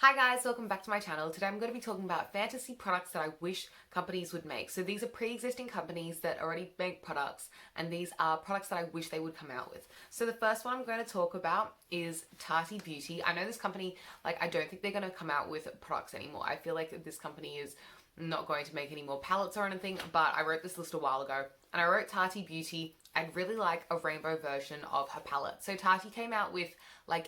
Hi guys, welcome back to my channel. Today I'm going to be talking about fantasy products that I wish companies would make. So these are pre-existing companies that already make products, and these are products that I wish they would come out with. So the first one I'm going to talk about is Tarty Beauty. I know this company, I don't think they're going to come out with products anymore. I feel like this company is not going to make any more palettes or anything, but I wrote this list a while ago, and I wrote Tarty Beauty. I'd really like a rainbow version of her palette. So Tarty came out with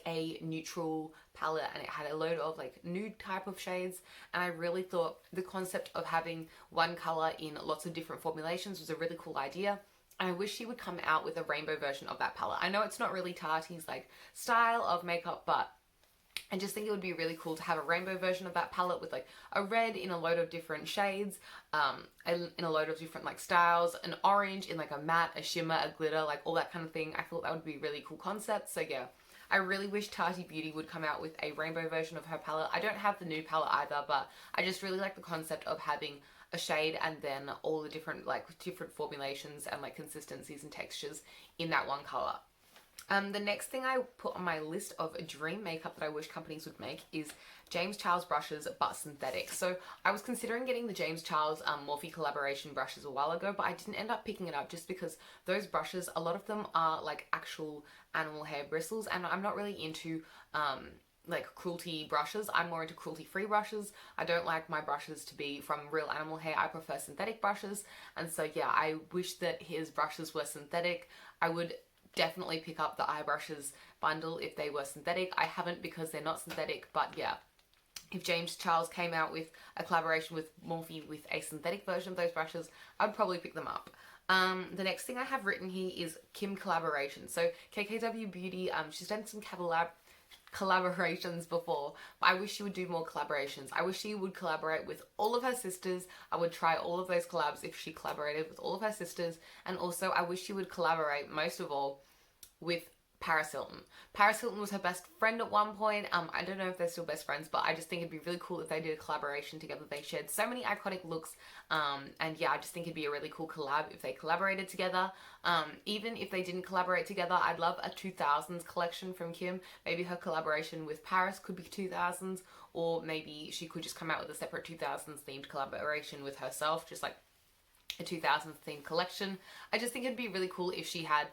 a neutral palette, and it had a load of nude type of shades, and I really thought the concept of having one color in lots of different formulations was a really cool idea. And I wish she would come out with a rainbow version of that palette. I know it's not really Tarty's style of makeup, but I just think it would be really cool to have a rainbow version of that palette with a red in a load of different shades, in a load of different styles, an orange in a matte, a shimmer, a glitter, all that kind of thing. I thought that would be a really cool concept. So yeah, I really wish Tarty Beauty would come out with a rainbow version of her palette. I don't have the nude palette either, but I just really like the concept of having a shade and then all the different different formulations and consistencies and textures in that one color. The next thing I put on my list of dream makeup that I wish companies would make is James Charles brushes, but synthetic. So I was considering getting the James Charles Morphe collaboration brushes a while ago, but I didn't end up picking it up just because those brushes, a lot of them are actual animal hair bristles, and I'm not really into cruelty brushes. I'm more into cruelty-free brushes. I don't like my brushes to be from real animal hair. I prefer synthetic brushes, and so yeah, I wish that his brushes were synthetic. I would definitely pick up the eye brushes bundle if they were synthetic. I haven't because they're not synthetic, but yeah, if James Charles came out with a collaboration with Morphe with a synthetic version of those brushes, I'd probably pick them up. The next thing I have written here is Kim collaboration. So KKW Beauty, she's done some collaborations before, but I wish she would do more collaborations. I wish she would collaborate with all of her sisters. I would try all of those collabs if she collaborated with all of her sisters, and also I wish she would collaborate most of all with Paris Hilton. Paris Hilton was her best friend at one point. I don't know if they're still best friends, but I just think it'd be really cool if they did a collaboration together. They shared so many iconic looks, and yeah, I just think it'd be a really cool collab if they collaborated together. Even if they didn't collaborate together, I'd love a 2000s collection from Kim. Maybe her collaboration with Paris could be 2000s, or maybe she could just come out with a separate 2000s themed collaboration with herself, just a 2000s themed collection. I just think it'd be really cool if she had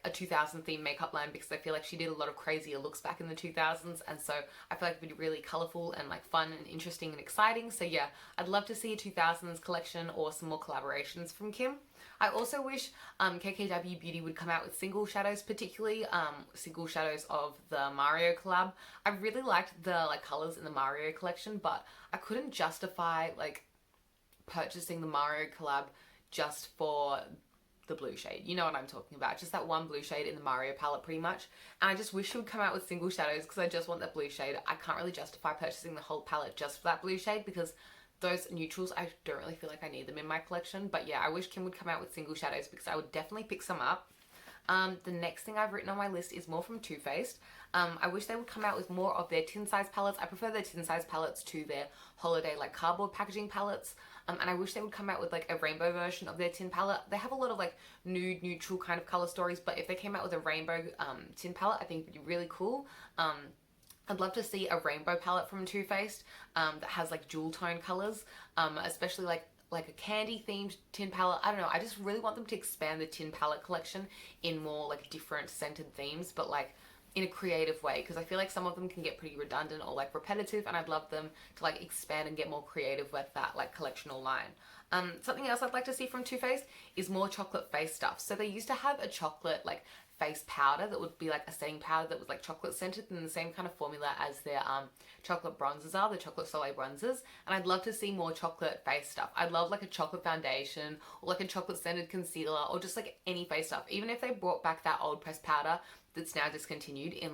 a 2000 themed makeup line, because I feel like she did a lot of crazier looks back in the 2000s, and so I feel like it'd be really colourful and fun and interesting and exciting. So yeah, I'd love to see a 2000s collection or some more collaborations from Kim. I also wish KKW Beauty would come out with single shadows, particularly single shadows of the Mario collab. I really liked the colours in the Mario collection, but I couldn't justify purchasing the Mario collab just for the blue shade. You know what I'm talking about. Just that one blue shade in the Mario palette pretty much. And I just wish she would come out with single shadows because I just want that blue shade. I can't really justify purchasing the whole palette just for that blue shade because those neutrals, I don't really feel like I need them in my collection. But yeah, I wish Kim would come out with single shadows because I would definitely pick some up. The next thing I've written on my list is more from Too Faced. I wish they would come out with more of their tin size palettes. I prefer their tin size palettes to their holiday cardboard packaging palettes. And I wish they would come out with a rainbow version of their tin palette. They have a lot of nude, neutral kind of color stories, but if they came out with a rainbow tin palette, I think it would be really cool. I'd love to see a rainbow palette from Too Faced that has jewel tone colors, especially like a candy themed tin palette. I don't know, I just really want them to expand the tin palette collection in more different scented themes, but in a creative way, because I feel like some of them can get pretty redundant or repetitive, and I'd love them to expand and get more creative with that collectional line. Something else I'd like to see from Too Faced is more chocolate face stuff. So they used to have a chocolate face powder that would be a setting powder that was chocolate scented, and the same kind of formula as their chocolate bronzers are, the chocolate soleil bronzers, and I'd love to see more chocolate face stuff. I'd love a chocolate foundation or a chocolate scented concealer, or just any face stuff. Even if they brought back that old pressed powder that's now discontinued in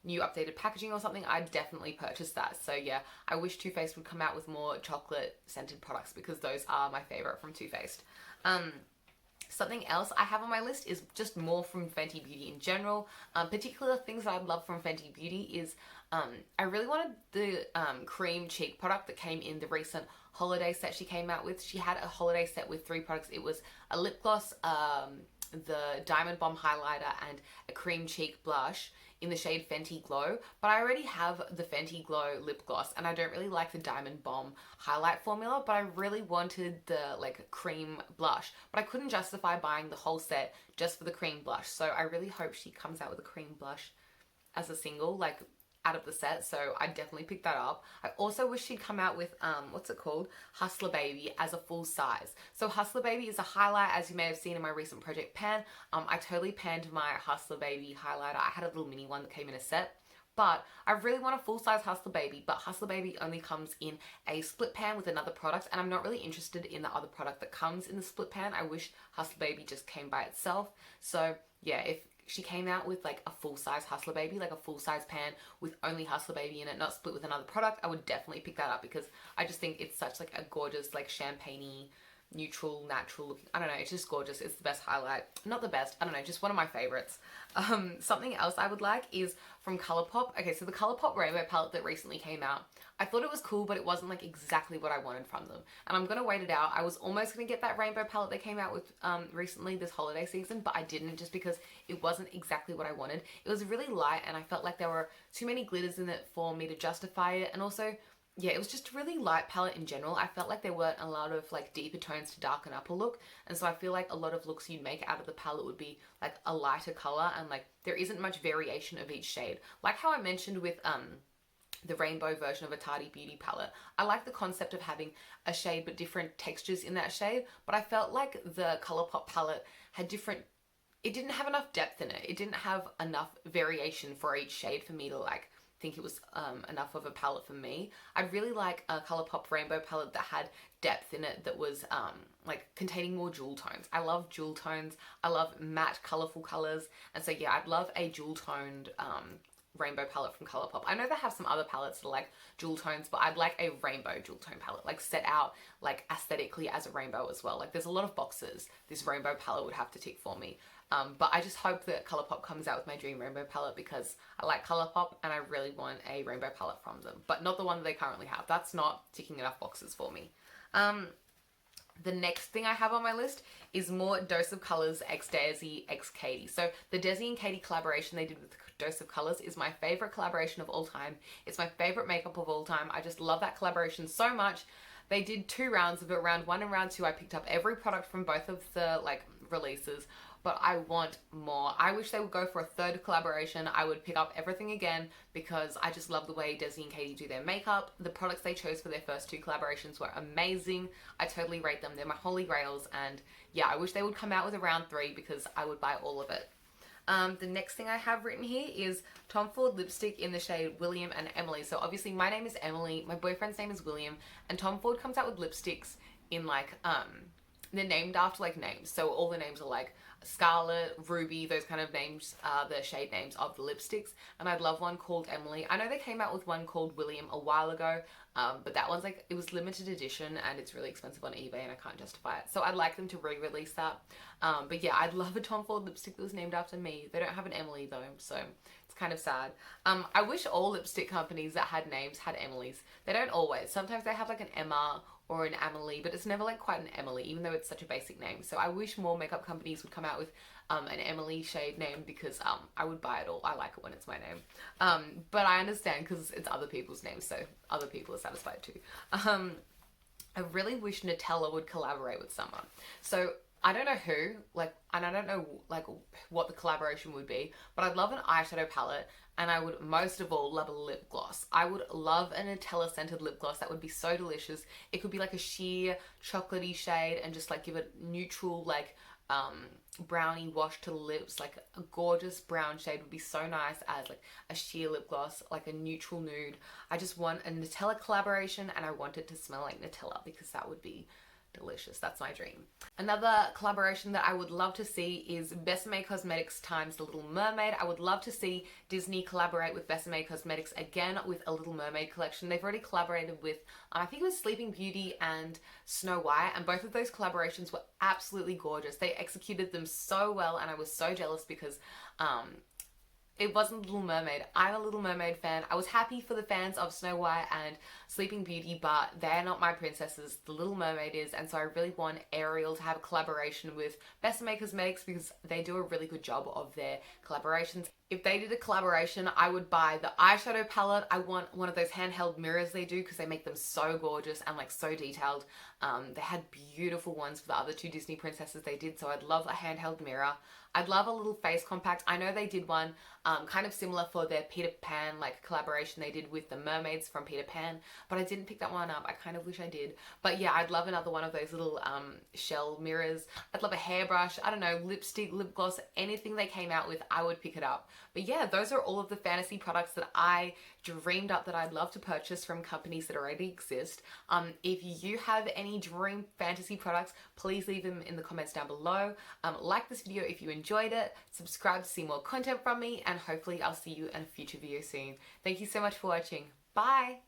new updated packaging or something, I'd definitely purchase that. So yeah, I wish Too Faced would come out with more chocolate scented products because those are my favorite from Too Faced. Something else I have on my list is just more from Fenty Beauty in general. Particular things that I'd love from Fenty Beauty is I really wanted the cream cheek product that came in the recent holiday set she came out with. She had a holiday set with 3 products. It was a lip gloss, the Diamond Bomb highlighter, and a cream cheek blush in the shade Fenty Glow, but I already have the Fenty Glow lip gloss and I don't really like the Diamond Bomb highlight formula, but I really wanted the like cream blush, but I couldn't justify buying the whole set just for the cream blush. So I really hope she comes out with a cream blush as a single, like out of the set, so I definitely picked that up. I also wish she'd come out with what's it called, Hustler Baby, as a full size. So Hustler Baby is a highlight, as you may have seen in my recent project pan. I totally panned my Hustler Baby highlighter. I had a little mini one that came in a set, but I really want a full-size Hustler Baby, but Hustler Baby only comes in a split pan with another product, and I'm not really interested in the other product that comes in the split pan. I wish Hustler Baby just came by itself. So yeah, if she came out with like a full-size Hustler Baby, like a full-size pan with only Hustler Baby in it, not split with another product, I would definitely pick that up because I just think it's such like a gorgeous, like champagne-y, neutral, natural looking, I don't know, it's just gorgeous. It's the best highlight. Not the best, I don't know, just one of my favorites. Something else I would like is from Colourpop. Okay, so the Colourpop Rainbow palette that recently came out, I thought it was cool, but it wasn't like exactly what I wanted from them. And I'm gonna wait it out. I was almost gonna get that rainbow palette they came out with recently this holiday season, but I didn't just because it wasn't exactly what I wanted. It was really light and I felt like there were too many glitters in it for me to justify it. And also, yeah, it was just a really light palette in general. I felt like there weren't a lot of like deeper tones to darken up a look. And so I feel like a lot of looks you'd make out of the palette would be like a lighter color and like there isn't much variation of each shade. Like how I mentioned with the rainbow version of a Tarty Beauty palette. I like the concept of having a shade but different textures in that shade, but I felt like the Colourpop palette had different, it didn't have enough depth in it. It didn't have enough variation for each shade for me to like think it was enough of a palette for me. I'd really like a Colourpop rainbow palette that had depth in it, that was like containing more jewel tones. I love jewel tones. I love matte colorful colors, and so yeah, I'd love a jewel toned rainbow palette from Colourpop. I know they have some other palettes that are like jewel tones, but I'd like a rainbow jewel tone palette, like set out like aesthetically as a rainbow as well. Like there's a lot of boxes this rainbow palette would have to tick for me. But I just hope that Colourpop comes out with my dream rainbow palette because I like Colourpop and I really want a rainbow palette from them, but not the one that they currently have. That's not ticking enough boxes for me. The next thing I have on my list is more Dose of Colors x Desi x Katie. So the Desi and Katie collaboration they did with Dose of Colors is my favorite collaboration of all time. It's my favorite makeup of all time. I just love that collaboration so much. They did 2 rounds of it. Round 1 and round 2, I picked up every product from both of the like releases, but I want more. I wish they would go for a 3rd collaboration. I would pick up everything again because I just love the way Desi and Katie do their makeup. The products they chose for their first 2 collaborations were amazing. I totally rate them. They're my holy grails, and yeah, I wish they would come out with a round 3 because I would buy all of it. The next thing I have written here is Tom Ford lipstick in the shade William and Emily. So obviously my name is Emily, my boyfriend's name is William, and Tom Ford comes out with lipsticks in like, they're named after like names. So all the names are like Scarlet, Ruby, those kind of names are the shade names of the lipsticks. And I'd love one called Emily. I know they came out with one called William a while ago, but that one's like, it was limited edition and it's really expensive on eBay and I can't justify it. So I'd like them to re-release that. But yeah, I'd love a Tom Ford lipstick that was named after me. They don't have an Emily though, so it's kind of sad. I wish all lipstick companies that had names had Emily's. They don't always. Sometimes they have like an Emma or an Amelie, but it's never like quite an Emily, even though it's such a basic name. So I wish more makeup companies would come out with an Emily shade name because I would buy it all. I like it when it's my name. But I understand because it's other people's names, so other people are satisfied too. I really wish Nutella would collaborate with someone. So I don't know who, like, and I don't know like what the collaboration would be, but I'd love an eyeshadow palette, and I would most of all love a lip gloss. I would love a Nutella scented lip gloss. That would be so delicious. It could be like a sheer chocolatey shade and just like give it neutral like brownie wash to the lips. Like a gorgeous brown shade would be so nice as like a sheer lip gloss, like a neutral nude. I just want a Nutella collaboration and I want it to smell like Nutella because that would be delicious. That's my dream. Another collaboration that I would love to see is Besame Cosmetics times The Little Mermaid. I would love to see Disney collaborate with Besame Cosmetics again with a Little Mermaid collection. They've already collaborated with, I think it was Sleeping Beauty and Snow White, and both of those collaborations were absolutely gorgeous. They executed them so well and I was so jealous because it wasn't Little Mermaid. I'm a Little Mermaid fan. I was happy for the fans of Snow White and Sleeping Beauty, but they're not my princesses. The Little Mermaid is, and so I really want Ariel to have a collaboration with Besame Cosmetics because they do a really good job of their collaborations. If they did a collaboration, I would buy the eyeshadow palette. I want one of those handheld mirrors they do because they make them so gorgeous and like so detailed. They had beautiful ones for the other two Disney princesses they did, so I'd love a handheld mirror. I'd love a little face compact. I know they did one kind of similar for their Peter Pan like collaboration they did with the mermaids from Peter Pan, but I didn't pick that one up. I kind of wish I did. But yeah, I'd love another one of those little shell mirrors. I'd love a hairbrush, I don't know, lipstick, lip gloss, anything they came out with, I would pick it up. But yeah, those are all of the fantasy products that I dreamed up that I'd love to purchase from companies that already exist. If you have any dream fantasy products, please leave them in the comments down below. Like this video if you enjoyed it, subscribe to see more content from me, and hopefully I'll see you in a future video soon. Thank you so much for watching. Bye!